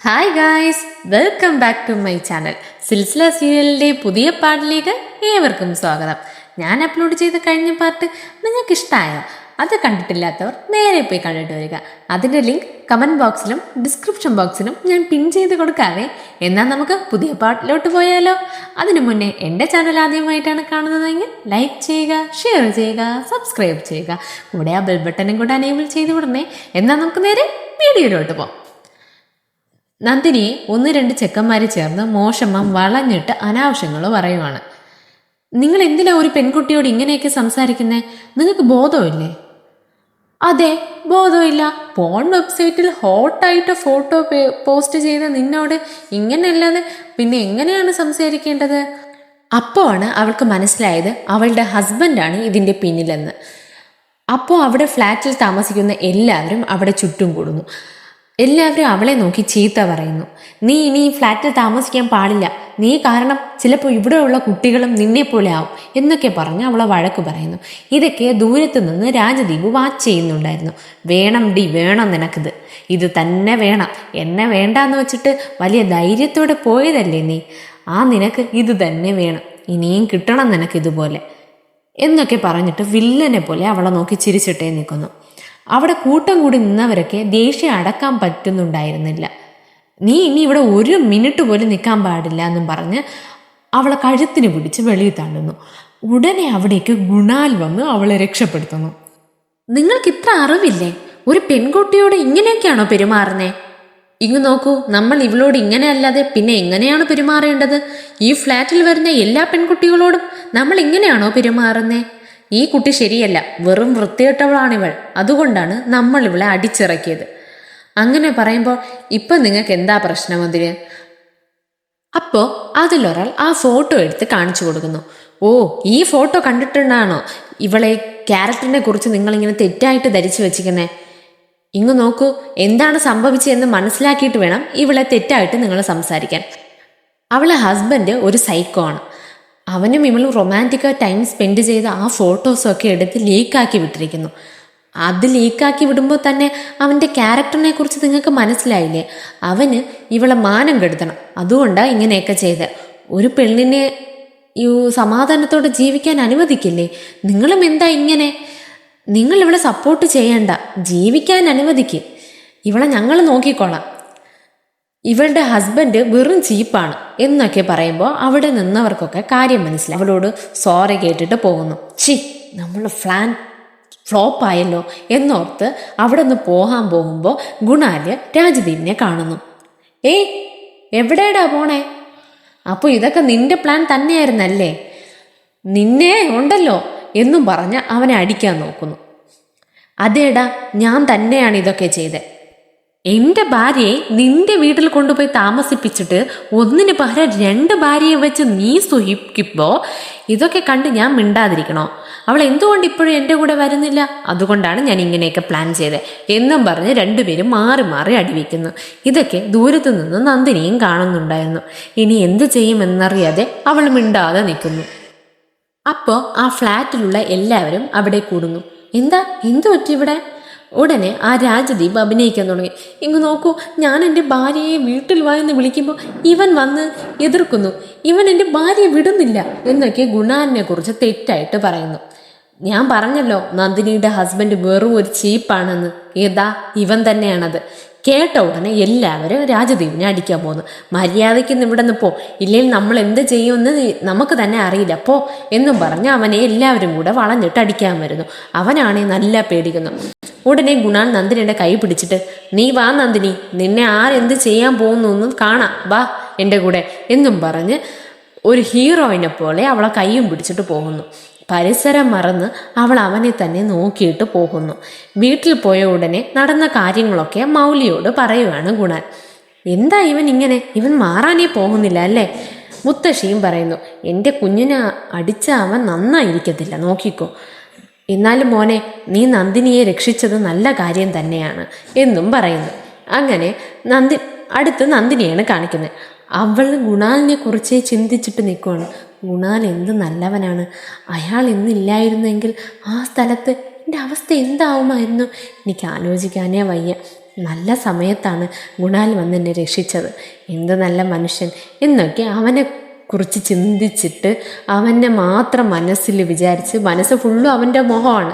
Hi guys, welcome back to my channel. Silsila സീരിയലിൻ്റെ പുതിയ പാർട്ടിലേക്ക് ഏവർക്കും സ്വാഗതം. ഞാൻ അപ്ലോഡ് ചെയ്ത കഴിഞ്ഞ പാർട്ട് നിങ്ങൾക്ക് ഇഷ്ടമായോ? അത് കണ്ടിട്ടില്ലാത്തവർ നേരെ പോയി കണ്ടിട്ട് വരിക. അതിൻ്റെ ലിങ്ക് കമൻറ്റ് ബോക്സിലും ഡിസ്ക്രിപ്ഷൻ ബോക്സിലും ഞാൻ പിൻ ചെയ്ത് കൊടുക്കാവേ. എന്നാൽ നമുക്ക് പുതിയ പാർട്ടിലോട്ട് പോയാലോ? അതിനു മുന്നേ എൻ്റെ ചാനൽ ആദ്യമായിട്ടാണ് കാണുന്നതെങ്കിൽ ലൈക്ക് ചെയ്യുക, ഷെയർ ചെയ്യുക, സബ്സ്ക്രൈബ് ചെയ്യുക. കൂടെ ആ ബെൽ ബട്ടനും കൂടെ എനേബിൾ ചെയ്ത് വിടണേ. എന്നാൽ നമുക്ക് നേരെ വീഡിയോയിലോട്ട് പോകാം. നന്ദിനിയെ ഒന്ന് രണ്ട് ചെക്കന്മാർ ചേർന്ന് മോശമ്മ വളഞ്ഞിട്ട് അനാവശ്യങ്ങൾ പറയുവാണ്. നിങ്ങൾ എന്തിനാ ഒരു പെൺകുട്ടിയോട് ഇങ്ങനെയൊക്കെ സംസാരിക്കുന്നേ? നിങ്ങൾക്ക് ബോധമില്ലേ? അതെ, ബോധമില്ല. പോൺ വെബ്സൈറ്റിൽ ഹോട്ടായിട്ട് ഫോട്ടോ പോസ്റ്റ് ചെയ്ത നിന്നോട് ഇങ്ങനെയല്ലാതെ പിന്നെ എങ്ങനെയാണ് സംസാരിക്കേണ്ടത്? അപ്പോഴാണ് അവൾക്ക് മനസ്സിലായത് അവളുടെ ഹസ്ബൻഡാണ് ഇതിൻ്റെ പിന്നിലെന്ന്. അപ്പോൾ അവിടെ ഫ്ലാറ്റിൽ താമസിക്കുന്ന എല്ലാവരും അവിടെ ചുറ്റും കൂടുന്നു. എല്ലാവരും അവളെ നോക്കി ചീത്ത പറയുന്നു. നീ ഇനി ഈ ഫ്ലാറ്റിൽ താമസിക്കാൻ പാടില്ല, നീ കാരണം ചിലപ്പോൾ ഇവിടെയുള്ള കുട്ടികളും നിന്നെപ്പോലെ ആവും എന്നൊക്കെ പറഞ്ഞ് അവളെ വഴക്ക് പറയുന്നു. ഇതൊക്കെ ദൂരത്തു നിന്ന് രാജദീപ് വാച്ച് ചെയ്യുന്നുണ്ടായിരുന്നു. വേണം ഡി, വേണം നിനക്കിത്, ഇത് തന്നെ വേണം. എന്നെ വേണ്ടാന്ന് വെച്ചിട്ട് വലിയ ധൈര്യത്തോടെ പോയതല്ലേ നീ, നിനക്ക് ഇത് തന്നെ വേണം, ഇനിയും കിട്ടണം നിനക്കിതുപോലെ എന്നൊക്കെ പറഞ്ഞിട്ട് വില്ലനെ പോലെ അവളെ നോക്കി ചിരിച്ചിട്ടേ നിൽക്കുന്നു. അവിടെ കൂട്ടം കൂടി നിന്നവരൊക്കെ ദേഷ്യം അടക്കാൻ പറ്റുന്നുണ്ടായിരുന്നില്ല. നീ ഇനി ഇവിടെ ഒരു മിനിറ്റ് പോലും നിൽക്കാൻ പാടില്ല എന്നും പറഞ്ഞ് അവളെ കഴുത്തിന് പിടിച്ച് വെളിയിൽ തള്ളുന്നു. ഉടനെ അവിടേക്ക് ഗുണാൽ വന്ന് അവളെ രക്ഷപ്പെടുത്തുന്നു. നിങ്ങൾക്ക് ഇത്ര അറിവില്ലേ? ഒരു പെൺകുട്ടിയോട് ഇങ്ങനെയൊക്കെയാണോ പെരുമാറുന്നേ? ഇങ്ങ് നോക്കൂ, നമ്മൾ ഇവളോട് ഇങ്ങനെ അല്ലാതെ പിന്നെ എങ്ങനെയാണ് പെരുമാറേണ്ടത്? ഈ ഫ്ലാറ്റിൽ വരുന്ന എല്ലാ പെൺകുട്ടികളോടും നമ്മൾ ഇങ്ങനെയാണോ പെരുമാറുന്നേ? ഈ കുട്ടി ശരിയല്ല, വെറും വൃത്തികെട്ടവളാണിവൾ, അതുകൊണ്ടാണ് നമ്മൾ ഇവളെ അടിച്ചിറക്കിയത്. അങ്ങനെ പറയുമ്പോൾ ഇപ്പം നിങ്ങൾക്ക് എന്താ പ്രശ്നം അതിന്? അപ്പോൾ അതിലൊരാൾ ആ ഫോട്ടോ എടുത്ത് കാണിച്ചു കൊടുക്കുന്നു. ഓ, ഈ ഫോട്ടോ കണ്ടിട്ടുണ്ടാണോ ഇവളെ ക്യാരക്ടറിനെ കുറിച്ച് നിങ്ങളിങ്ങനെ തെറ്റായിട്ട് ധരിച്ചു വെച്ചിരിക്കുന്നേ? ഇങ്ങ് നോക്കൂ, എന്താണ് സംഭവിച്ചതെന്ന് മനസ്സിലാക്കിയിട്ട് വേണം ഇവളെ തെറ്റായിട്ട് നിങ്ങൾ സംസാരിക്കാൻ. അവളെ ഹസ്ബൻഡ് ഒരു സൈക്കോ ആണ്. അവനും ഇവളും റൊമാൻറ്റിക്കായി ടൈം സ്പെൻഡ് ചെയ്ത ആ ഫോട്ടോസൊക്കെ എടുത്ത് ലീക്കാക്കി വിട്ടിരിക്കുന്നു. അത് ലീക്കാക്കി വിടുമ്പോൾ തന്നെ അവൻ്റെ ക്യാരക്ടറിനെ കുറിച്ച് നിങ്ങൾക്ക് മനസ്സിലായില്ലേ? അവന് ഇവളെ മാനം കെടുത്തണം, അതുകൊണ്ടാണ് ഇങ്ങനെയൊക്കെ ചെയ്ത്. ഒരു പെണ്ണിനെ ഈ സമാധാനത്തോടെ ജീവിക്കാൻ അനുവദിക്കില്ലേ? നിങ്ങളും എന്താ ഇങ്ങനെ? നിങ്ങൾ ഇവളെ സപ്പോർട്ട് ചെയ്യണ്ട, ജീവിക്കാൻ അനുവദിക്ക്. ഇവളെ ഞങ്ങൾ നോക്കിക്കോളാം, ഇവളുടെ ഹസ്ബൻഡ് വെറും ചീപ്പാണ് എന്നൊക്കെ പറയുമ്പോൾ അവിടെ നിന്നവർക്കൊക്കെ കാര്യം മനസ്സിലായി. അവളോട് സോറി കേട്ടിട്ട് പോകുന്നു. നമ്മൾ ഫ്ലോപ്പായല്ലോ എന്നോർത്ത് അവിടെ നിന്ന് പോകാൻ പോകുമ്പോൾ ഗുണാല് രാജദീപിനെ കാണുന്നു. ഏയ്, എവിടെയാടാ പോണേ? അപ്പോൾ ഇതൊക്കെ നിന്റെ പ്ലാൻ തന്നെയായിരുന്നല്ലേ? നിന്നെ ഉണ്ടല്ലോ എന്നും പറഞ്ഞ് അവനെ അടിക്കാൻ നോക്കുന്നു. അതേടാ, ഞാൻ തന്നെയാണ് ഇതൊക്കെ ചെയ്തത്. എൻ്റെ ഭാര്യയെ നിന്റെ വീട്ടിൽ കൊണ്ടുപോയി താമസിപ്പിച്ചിട്ട് ഒന്നിന് പകരം 2 ഭാര്യയെ വെച്ച് നീ സുഖിക്കുമ്പോൾ ഇതൊക്കെ കണ്ട് ഞാൻ മിണ്ടാതിരിക്കണോ? അവൾ എന്തുകൊണ്ട് ഇപ്പോഴും എൻ്റെ കൂടെ വരുന്നില്ല? അതുകൊണ്ടാണ് ഞാൻ ഇങ്ങനെയൊക്കെ പ്ലാൻ ചെയ്തത് എന്നും പറഞ്ഞ് രണ്ടുപേരും മാറി മാറി അടിവെക്കുന്നു. ഇതൊക്കെ ദൂരത്തു നിന്ന് നന്ദിനിയും കാണുന്നുണ്ടായിരുന്നു. ഇനി എന്ത് ചെയ്യുമെന്നറിയാതെ അവൾ മിണ്ടാതെ നിൽക്കുന്നു. അപ്പോൾ ആ ഫ്ലാറ്റിലുള്ള എല്ലാവരും അവിടെ കൂടുന്നു. എന്തു പറ്റി ഇവിടെ? ഉടനെ ആ രാജദീപ് അഭിനയിക്കാൻ തുടങ്ങി. ഇങ്ങ് നോക്കൂ, ഞാൻ എൻ്റെ ഭാര്യയെ വീട്ടിൽ വായെന്ന് വിളിക്കുമ്പോൾ ഇവൻ വന്ന് എതിർക്കുന്നു, ഇവൻ എൻ്റെ ഭാര്യയെ വിടുന്നില്ല എന്നൊക്കെ ഗുണാലിനെ കുറിച്ച് തെറ്റായിട്ട് പറയുന്നു. ഞാൻ പറഞ്ഞല്ലോ നന്ദിനിയുടെ ഹസ്ബൻഡ് വെറും ഒരു ചീപ്പാണെന്ന്. ഇവൻ തന്നെയാണത്. കേട്ട ഉടനെ എല്ലാവരും രാജദീപിനെ അടിക്കാൻ പോകുന്നു. മര്യാദയ്ക്ക് ഇവിടെ നിന്ന് പോ, ഇല്ലെങ്കിൽ നമ്മൾ എന്ത് ചെയ്യുമെന്ന് നമുക്ക് തന്നെ അറിയില്ല, പോ എന്നും പറഞ്ഞ് അവനെ എല്ലാവരും കൂടെ വളഞ്ഞിട്ട് അടിക്കാൻ വരുന്നു. അവനാണെ നല്ല പേടിക്കുന്നു. ഉടനെ ഗുണാൽ നന്ദിനിയുടെ കൈ പിടിച്ചിട്ട്, നീ വാ നന്ദിനി, നിന്നെ ആരെന്ത് ചെയ്യാൻ പോകുന്നു കാണാം, വാ എൻ്റെ കൂടെ എന്നും പറഞ്ഞ് ഒരു ഹീറോയിനെ പോലെ അവളെ കൈയും പിടിച്ചിട്ട് പോകുന്നു. പരിസരം മറന്ന് അവൾ അവനെ തന്നെ നോക്കിയിട്ട് പോകുന്നു. വീട്ടിൽ പോയ ഉടനെ നടന്ന കാര്യങ്ങളൊക്കെ മൗലിയോട് പറയുവാണ് ഗുണാൽ. എന്താ ഇവൻ ഇങ്ങനെ? ഇവൻ മാറാനേ പോകുന്നില്ല അല്ലേ? മുത്തശ്ശിയും പറയുന്നു, എൻ്റെ കുഞ്ഞിനെ അടിച്ച അവൻ നന്നായിരിക്കത്തില്ല, നോക്കിക്കോ. എന്നാലും മോനെ, നീ നന്ദിനിയെ രക്ഷിച്ചത് നല്ല കാര്യം തന്നെയാണ് എന്നും പറയുന്നു. അങ്ങനെ അടുത്ത് നന്ദിനിയാണ് കാണിക്കുന്നത്. അവൾ ഗുണാലിനെ കുറിച്ചേ ചിന്തിച്ചിട്ട് നിൽക്കുകയാണ്. ഗുണാൽ എന്ത് നല്ലവനാണ്, അയാൾ ഇന്നില്ലായിരുന്നെങ്കിൽ ആ സ്ഥലത്ത് എൻ്റെ അവസ്ഥ എന്താവുമായിരുന്നു? എനിക്ക് ആലോചിക്കാനേ വയ്യ. നല്ല സമയത്താണ് ഗുണാൽ വന്ന് എന്നെ രക്ഷിച്ചത്, എന്ത് നല്ല മനുഷ്യൻ എന്നൊക്കെ അവനെ കുറിച്ച് ചിന്തിച്ചിട്ട് അവനെ മാത്രം മനസ്സിൽ വിചാരിച്ച് മനസ്സ് ഫുള്ളും അവൻ്റെ മുഖമാണ്.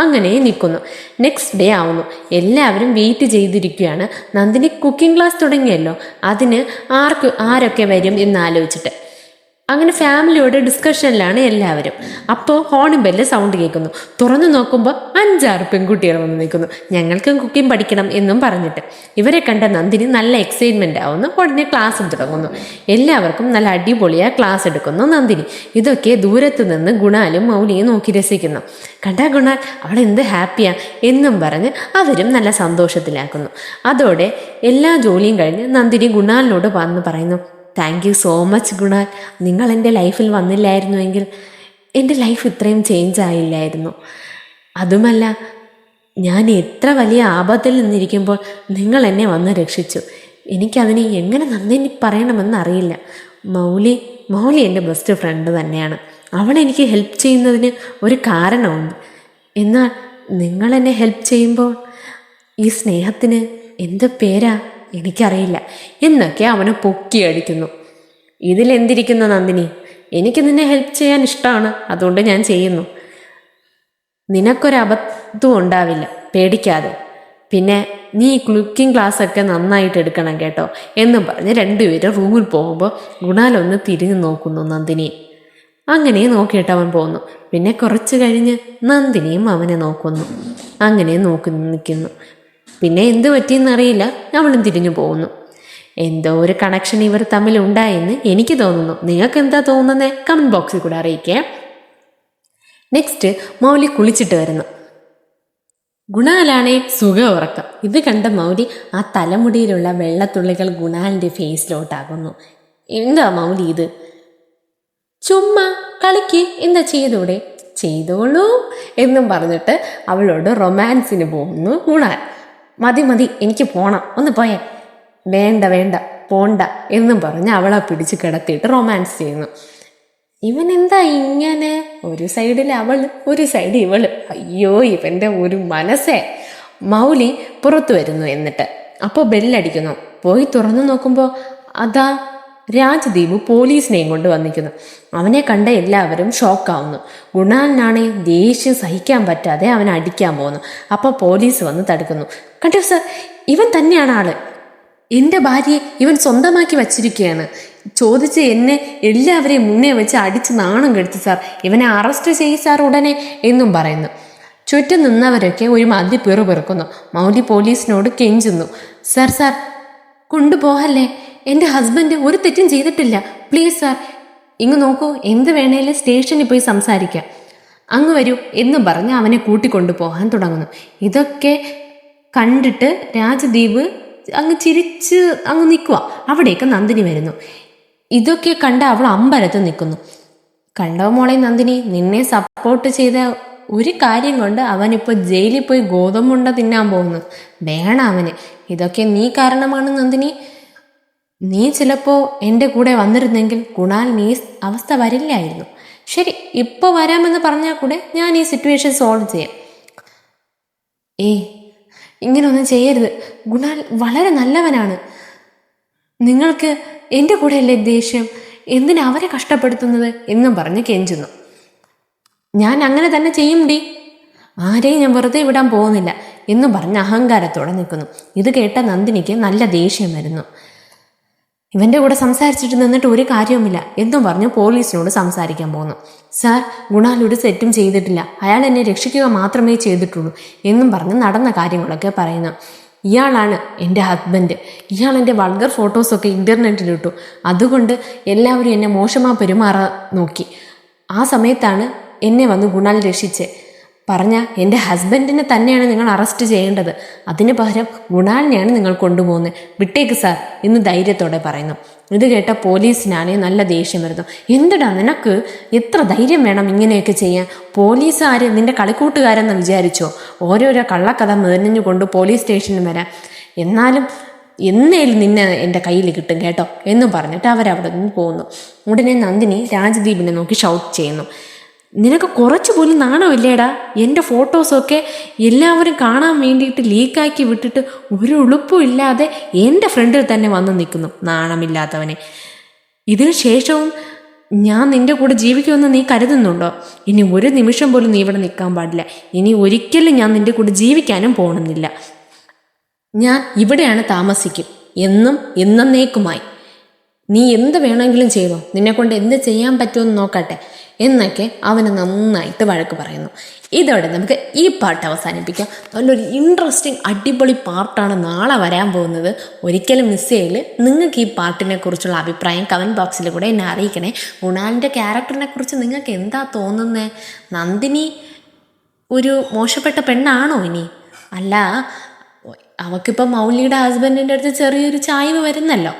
അങ്ങനെ നിൽക്കുന്നു. നെക്സ്റ്റ് ഡേ ആവുന്നു. എല്ലാവരും വെയിറ്റ് ചെയ്തിരിക്കുകയാണ്. നന്ദിനി കുക്കിംഗ് ക്ലാസ് തുടങ്ങിയല്ലോ, അതിന് ആരൊക്കെ വരും എന്നാലോചിച്ചിട്ട്. അങ്ങനെ ഫാമിലിയോട് ഡിസ്കഷനിലാണ് എല്ലാവരും. അപ്പോൾ ഹോണും ബെല്ല് സൗണ്ട് കേൾക്കുന്നു. തുറന്നു നോക്കുമ്പോൾ 5-6 പെൺകുട്ടികൾ വന്ന് നിൽക്കുന്നു. ഞങ്ങൾക്കും കുക്കിംഗ് പഠിക്കണം എന്നും പറഞ്ഞിട്ട്. ഇവരെ കണ്ട നന്ദിനി നല്ല എക്സൈറ്റ്മെൻ്റ് ആവുന്നു. ഉടനെ ക്ലാസ്സും തുടങ്ങുന്നു. എല്ലാവർക്കും നല്ല അടിപൊളിയായി ക്ലാസ് എടുക്കുന്നു നന്ദിനി. ഇതൊക്കെ ദൂരത്ത് നിന്ന് ഗുണാലും മൗലിയും നോക്കി രസിക്കുന്നു. കണ്ടാ ഗുണാൽ അവളെന്ത് ഹാപ്പിയാ എന്നും പറഞ്ഞ് അവരും നല്ല സന്തോഷത്തിലാക്കുന്നു. അതോടെ എല്ലാ ജോലിയും കഴിഞ്ഞ് നന്ദിനി ഗുണാലിനോട് വന്ന് പറയുന്നു, താങ്ക് യു സോ മച്ച് ഗുണാൽ. നിങ്ങൾ എൻ്റെ ലൈഫിൽ വന്നില്ലായിരുന്നുവെങ്കിൽ എൻ്റെ ലൈഫ് ഇത്രയും ചേഞ്ച് ആയില്ലായിരുന്നു. അതുമല്ല, ഞാൻ എത്ര വലിയ ആപത്തിൽ നിന്നിരിക്കുമ്പോൾ നിങ്ങൾ എന്നെ വന്ന് രക്ഷിച്ചു. എനിക്കതിന് എങ്ങനെ നന്ദി പറയണമെന്ന് അറിയില്ല. മൗലി എൻ്റെ ബെസ്റ്റ് ഫ്രണ്ട് തന്നെയാണ്. അവളെനിക്ക് ഹെൽപ്പ് ചെയ്യുന്നതിന് ഒരു കാരണമുണ്ട്. എന്നാൽ നിങ്ങളെന്നെ ഹെൽപ്പ് ചെയ്യുമ്പോൾ ഈ സ്നേഹത്തിന് എന്ത് പേരാ എനിക്കറിയില്ല എന്നൊക്കെ അവനെ പൊക്കിയടിക്കുന്നു. ഇതിലെന്തിരിക്കുന്നു നന്ദിനി? എനിക്ക് നിന്നെ ഹെൽപ്പ് ചെയ്യാൻ ഇഷ്ടമാണ്, അതുകൊണ്ട് ഞാൻ ചെയ്യുന്നു. നിനക്കൊരബദ്ധവും ഉണ്ടാവില്ല, പേടിക്കാതെ. പിന്നെ നീ കുക്കിംഗ് ക്ലാസ്സൊക്കെ നന്നായിട്ട് എടുക്കണം കേട്ടോ എന്നും പറഞ്ഞ് രണ്ടുപേരും റൂമിൽ പോകുമ്പോൾ ഗുണാലൊന്ന് തിരിഞ്ഞു നോക്കുന്നു നന്ദിനിയെ. അങ്ങനെ നോക്കിയിട്ട് അവൻ പോകുന്നു. പിന്നെ കുറച്ച് കഴിഞ്ഞ് നന്ദിനിയും അവനെ നോക്കുന്നു. അങ്ങനെ നോക്കി നിൽക്കുന്നു. പിന്നെ എന്ത് പറ്റിയെന്നറിയില്ല, അവളും തിരിഞ്ഞു പോകുന്നു. എന്തോ ഒരു കണക്ഷൻ ഇവർ തമ്മിൽ ഉണ്ടായെന്ന് എനിക്ക് തോന്നുന്നു. നിങ്ങൾക്ക് എന്താ തോന്നുന്നത്? കമൻറ്റ് ബോക്സിൽ കൂടെ അറിയിക്കേ. നെക്സ്റ്റ് മൗലി കുളിച്ചിട്ട് വരുന്നു. ഗുണാലാണേ സുഖ ഉറക്കം. ഇത് കണ്ട മൗലി ആ തലമുടിയിലുള്ള വെള്ളത്തുള്ളികൾ ഗുണാലിൻ്റെ ഫേസിലോട്ടാകുന്നു. എന്താ മൗലി ഇത്? ചുമ്മാ കളിക്ക്, എന്താ ചെയ്തൂടെ? ചെയ്തോളൂ എന്നും പറഞ്ഞിട്ട് അവളോട് റൊമാൻസിന് പോകുന്നു ഗുണാൽ. മതി എനിക്ക് പോണം, ഒന്ന് പോയേ. വേണ്ട പോണ്ട എന്നും പറഞ്ഞ് അവളെ പിടിച്ച് കിടത്തിയിട്ട് റൊമാൻസ് ചെയ്യുന്നു. ഇവൻ എന്താ ഇങ്ങനെ? ഒരു സൈഡിൽ അവൾ, ഒരു സൈഡ് ഇവള്. അയ്യോ, ഇവൻ്റെ ഒരു മനസ്സേ. മൗലി പുറത്തു വരുന്നു. എന്നിട്ട് അപ്പോൾ ബെല്ലടിക്കുന്നു. പോയി തുറന്നു നോക്കുമ്പോൾ അതാ രാജ്ദീപ് പോലീസിനെയും കൊണ്ട് വന്നിരിക്കുന്നു. അവനെ കണ്ട എല്ലാവരും ഷോക്കാവുന്നു. ഗുണാലിനാണെ ദേഷ്യം സഹിക്കാൻ പറ്റാതെ അവൻ അടിക്കാൻ പോകുന്നു. അപ്പോൾ പോലീസ് വന്ന് തടുക്കുന്നു. കണ്ടോ സർ, ഇവൻ തന്നെയാണ് ആള്. എൻ്റെ ഭാര്യയെ ഇവൻ സ്വന്തമാക്കി വച്ചിരിക്കുകയാണ്. ചോദിച്ച് എന്നെ എല്ലാവരെയും മുന്നേ വെച്ച് അടിച്ച് നാണം കെടുത്തു സാർ. ഇവനെ അറസ്റ്റ് ചെയ്യ് സാർ ഉടനെ എന്നും പറയുന്നു. ചുറ്റും നിന്നവരൊക്കെ ഒരു മതി പിറുപിറുക്കുന്നു. മൗലി പോലീസിനോട് കെഞ്ചുന്നു. സാർ കൊണ്ടുപോകല്ലേ, എൻ്റെ ഹസ്ബൻഡ് ഒരു തെറ്റും ചെയ്തിട്ടില്ല, പ്ലീസ് സാർ. ഇങ്ങ് നോക്കൂ, എന്ത് വേണേലും സ്റ്റേഷനിൽ പോയി സംസാരിക്കാം, അങ്ങ് വരൂ എന്നും പറഞ്ഞ് അവനെ കൂട്ടിക്കൊണ്ടു പോകാൻ തുടങ്ങുന്നു. ഇതൊക്കെ കണ്ടിട്ട് രാജ്ദീപ് അങ്ങ് ചിരിച്ച് അങ്ങ് നിൽക്കുക. അവിടേക്ക് നന്ദിനി വരുന്നു. ഇതൊക്കെ കണ്ട് അവൾ അമ്പരത്ത് നിൽക്കുന്നു. കണ്ടോ മോളെ നന്ദിനി, നിന്നെ സപ്പോർട്ട് ചെയ്ത ഒരു കാര്യം കൊണ്ട് അവനിപ്പോൾ ജയിലിൽ പോയി ഗോതമ്പുണ്ട തിന്നാൻ പോകുന്നു. വേണം അവന്. ഇതൊക്കെ നീ കാരണമാണ് നന്ദിനി. നീ ചിലപ്പോൾ എൻ്റെ കൂടെ വന്നിരുന്നെങ്കിൽ ഗുണാലിന് ഈ അവസ്ഥ വരില്ലായിരുന്നു. ശരി, ഇപ്പോൾ വരാമെന്ന് പറഞ്ഞാൽ കൂടെ ഞാൻ ഈ സിറ്റുവേഷൻ സോൾവ് ചെയ്യാം. ഇങ്ങനൊന്നും ചെയ്യരുത്. ഗുണാൽ വളരെ നല്ലവനാണ്. നിങ്ങൾക്ക് എൻ്റെ കൂടെ അല്ലേ ദേഷ്യം? എന്തിനാ അവരെ കഷ്ടപ്പെടുത്തുന്നത് എന്നും പറഞ്ഞ് കെഞ്ചുന്നു. ഞാൻ അങ്ങനെ തന്നെ ചെയ്യും ഡി. ആരെയും ഞാൻ വെറുതെ വിടാൻ പോകുന്നില്ല എന്നും പറഞ്ഞ് അഹങ്കാരത്തോടെ നിൽക്കുന്നു. ഇത് കേട്ട നന്ദിനിക്ക് നല്ല ദേഷ്യം വരുന്നു. ഇവൻ്റെ കൂടെ സംസാരിച്ചിട്ട് നിന്നിട്ട് ഒരു കാര്യവുമില്ല എന്നും പറഞ്ഞ് പോലീസിനോട് സംസാരിക്കാൻ പോകുന്നു. സാർ, ഗുണാൽ ഒരു തെറ്റും ചെയ്തിട്ടില്ല, അയാൾ എന്നെ രക്ഷിക്കുക മാത്രമേ ചെയ്തിട്ടുള്ളൂ എന്നും പറഞ്ഞ് നടന്ന കാര്യങ്ങളൊക്കെ പറയുന്നു. ഇയാളാണ് എൻ്റെ ഹസ്ബൻഡ്. ഇയാൾ എൻ്റെ വൾഗർ ഫോട്ടോസൊക്കെ ഇൻ്റർനെറ്റിലിട്ടു. അതുകൊണ്ട് എല്ലാവരും എന്നെ മോശമായി പെരുമാറാൻ നോക്കി. ആ സമയത്താണ് എന്നെ വന്ന് ഗുണാൽ രക്ഷിച്ച്. പറഞ്ഞ എൻ്റെ ഹസ്ബൻഡിനെ തന്നെയാണ് നിങ്ങൾ അറസ്റ്റ് ചെയ്യേണ്ടത്. അതിന് പകരം ഗുണാലിനെയാണ് നിങ്ങൾ കൊണ്ടുപോകുന്നത്. വിട്ടേക്ക് സാർ എന്ന് ധൈര്യത്തോടെ പറയുന്നു. ഇത് കേട്ട പോലീസിനാണെ നല്ല ദേഷ്യം വരുന്നു. എന്തിടാ നിനക്ക് എത്ര ധൈര്യം വേണം ഇങ്ങനെയൊക്കെ ചെയ്യാൻ? പോലീസുകാർ നിന്റെ കളിക്കൂട്ടുകാരെന്ന് വിചാരിച്ചോ? ഓരോരോ കള്ളക്കഥ മെറിഞ്ഞുകൊണ്ട് പോലീസ് സ്റ്റേഷനിൽ വരാം. എന്നാലും എന്നേലും നിന്നെ എൻ്റെ കയ്യിൽ കിട്ടും കേട്ടോ എന്നും പറഞ്ഞിട്ട് അവരവിടെ നിന്ന് പോകുന്നു. ഉടനെ നന്ദിനി രാജ്ദീപിനെ നോക്കി ഷൗട്ട് ചെയ്യുന്നു. നിനക്ക് കുറച്ച് പോലും നാണമില്ലേടാ? എൻ്റെ ഫോട്ടോസൊക്കെ എല്ലാവരും കാണാൻ വേണ്ടിയിട്ട് ലീക്കാക്കി വിട്ടിട്ട് ഒരു ഉളുപ്പും ഇല്ലാതെ എൻ്റെ ഫ്രണ്ടിൽ തന്നെ വന്ന് നിൽക്കുന്നു, നാണമില്ലാത്തവനെ. ഇതിനു ശേഷവും ഞാൻ നിൻ്റെ കൂടെ ജീവിക്കുമെന്ന് നീ കരുതുന്നുണ്ടോ? ഇനി ഒരു നിമിഷം പോലും നീ ഇവിടെ നിൽക്കാൻ പാടില്ല. ഇനി ഒരിക്കലും ഞാൻ നിൻ്റെ കൂടെ ജീവിക്കാനും പോകണമെന്നില്ല. ഞാൻ ഇവിടെയാണ് താമസിക്കും, എന്നും എന്നേക്കുമായി. നീ എന്ത് വേണമെങ്കിലും ചെയ്തോ, നിന്നെക്കൊണ്ട് എന്ത് ചെയ്യാൻ പറ്റുമെന്ന് നോക്കട്ടെ എന്നൊക്കെ അവന് നന്നായിട്ട് വഴക്ക് പറയുന്നു. ഇതോടെ നമുക്ക് ഈ പാട്ട് അവസാനിപ്പിക്കാം. നല്ലൊരു ഇൻട്രസ്റ്റിംഗ് അടിപൊളി പാർട്ടാണ് നാളെ വരാൻ പോകുന്നത്. ഒരിക്കലും മിസ് ചെയ്യില്ല. നിങ്ങൾക്ക് ഈ പാട്ടിനെ കുറിച്ചുള്ള അഭിപ്രായം കമൻറ്റ് ബോക്സിൽ കൂടെ എന്നെ അറിയിക്കണേ. മൃണാലിൻ്റെ ക്യാരക്ടറിനെ കുറിച്ച് നിങ്ങൾക്ക് എന്താ തോന്നുന്നത്? നന്ദിനി ഒരു മോശപ്പെട്ട പെണ്ണാണോ ഇനി? അല്ല, അവൾക്കിപ്പോൾ മൗലിയുടെ ഹസ്ബൻഡിൻ്റെ അടുത്ത് ചെറിയൊരു ചായ്വ് വരുന്നല്ലോ.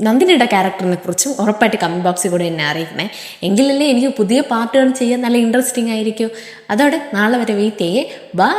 നന്ദിനിയുടെ ക്യാരക്ടറിനെ കുറിച്ചും ഉറപ്പായിട്ട് കമൻറ്റ് ബോക്സിൽ കൂടെ എന്നെ അറിയിക്കണേ. എങ്കിലല്ലേ എനിക്ക് പുതിയ പാർട്ടുകൾ ചെയ്യാൻ നല്ല ഇൻട്രസ്റ്റിംഗ് ആയിരിക്കും. അതോടെ നാളെ വരെ വെയിറ്റ് ചെയ്യേ. ബൈ.